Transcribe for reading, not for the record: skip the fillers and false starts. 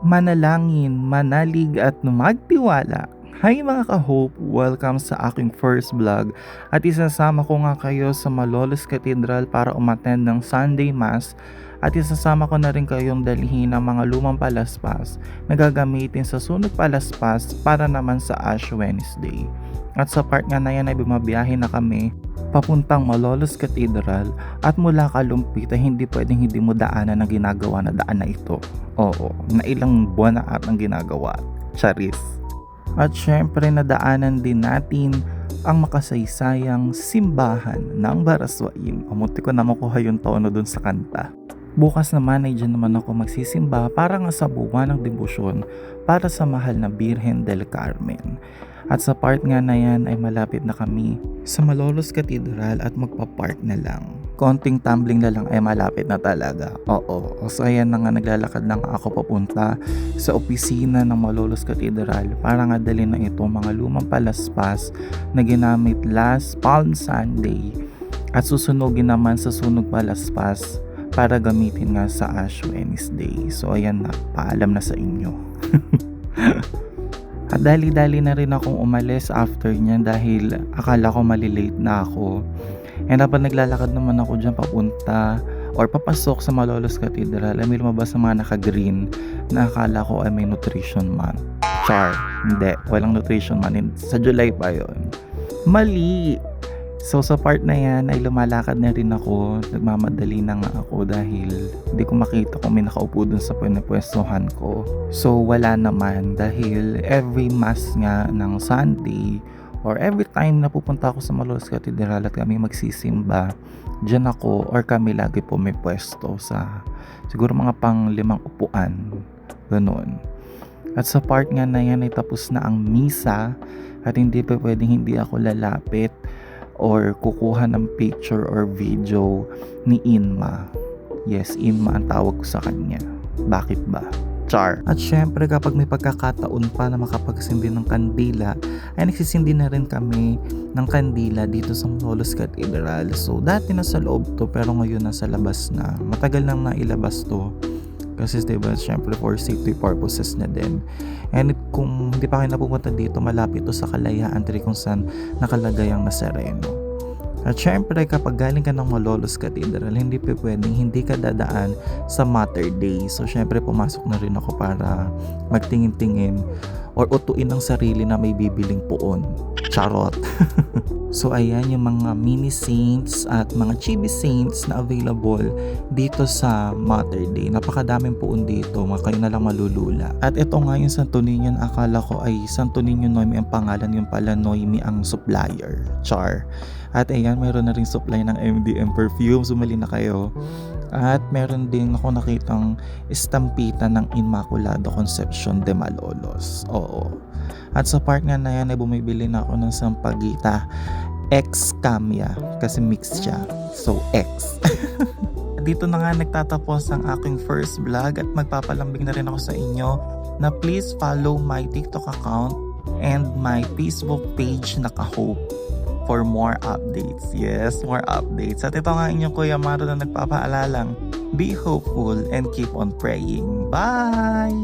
Manalangin, manalig at magtiwala. Hi mga ka-hope! Welcome sa aking first vlog at isasama ko nga kayo sa Malolos Cathedral para umattend ng Sunday Mass at isasama ko na rin kayong dalhin ng mga lumang palaspas na gagamitin sa sunog palaspas para naman sa Ash Wednesday. At sa part nga na yan ay bumabiyahe na kami papuntang Malolos Cathedral at mula Kalumpit ay hindi pwedeng hindi mo daanan ang ginagawa na daan na ito. Oo, na ilang buwan na at ang ginagawa. Charis. At syempre nadaanan din natin ang makasaysayang simbahan ng Baraswain. Amunti ko na makuha yung tono dun sa kanta. Bukas naman ay dyan naman ako magsisimba para nga sa buwan ng debosyon para sa mahal na Birhen del Carmen. At sa part nga na yan ay malapit na kami sa Malolos Cathedral at magpa-park na lang. Konting tumbling na lang ay malapit na talaga. Oo, so ayan na nga naglalakad lang ako papunta sa opisina ng Malolos Cathedral para nga dalhin na itong mga lumang palaspas na ginamit last Palm Sunday at susunugin naman sa sunog palaspas para gamitin nga sa Ash Wednesday. So ayan na, paalam na sa inyo. At dali-dali na rin akong umalis after niyan dahil akala ko malilate na ako. And habang naglalakad naman ako dyan papunta or papasok sa Malolos Cathedral ay may lumabas sa mga naka-green na akala ko ay may nutrition month. Char, hindi, walang nutrition month. Sa July pa yon. Mali! So sa part na yan ay lumalakad na rin ako, nagmamadali na nga ako dahil hindi ko makita kung may nakaupo dun sa pinapwestohan ko. So wala naman dahil every mass nga ng Sunday or every time na pupunta ako sa Malolos Cathedral at kami magsisimba, dyan ako or kami lagi po may pwesto sa siguro mga pang 5 upuan. Ganun. At sa part nga na yan ay tapos na ang misa at hindi pa pwedeng hindi ako lalapit or kukuha ng picture or video ni Inma. Yes, Inma ang tawag ko sa kanya. Bakit ba? Char. At syempre kapag may pagkakataon pa na makapagsindi ng kandila ay nagsisindi na rin kami ng kandila dito sa Malolos Cathedral. So dati nasa loob to pero ngayon nasa labas na. Matagal nang nailabas to. Kasi diba, syempre for safety purposes na din. And kung hindi pa kayo napupunta dito, malapit to sa Kalayaan Tree kung saan nakalagay ang Nazareno. At syempre kapag galing ka ng Malolos Cathedral, hindi pa pwedeng hindi ka dadaan sa Mater Dei. So syempre pumasok na rin ako para magtingin-tingin or utuin ang sarili na may bibiling puon. Charot. So ayan yung mga mini saints at mga chibi saints na available dito sa Mater Dei. Napakadaming puon dito, kayo na lang malulula. At ito nga yung Santo Niño, akala ko ay Santo Niño Noemi ang pangalan, yung pala Noemi ang supplier. Char. At ayan, meron na rin supply ng MDM perfume, sumali na kayo. At meron din ako nakitang estampita ng Immaculado Conception de Malolos. Oo. At sa part nga na yan ay bumibili na ako ng Sampaguita X Camia kasi mix siya. So X. Dito na nga nagtatapos ang aking first vlog at magpapalambing na rin ako sa inyo na please follow my TikTok account and my Facebook page na ka-hope for more updates. Yes, more updates. At ito nga inyong Kuya Maro na nagpapaalalang be hopeful and keep on praying. Bye!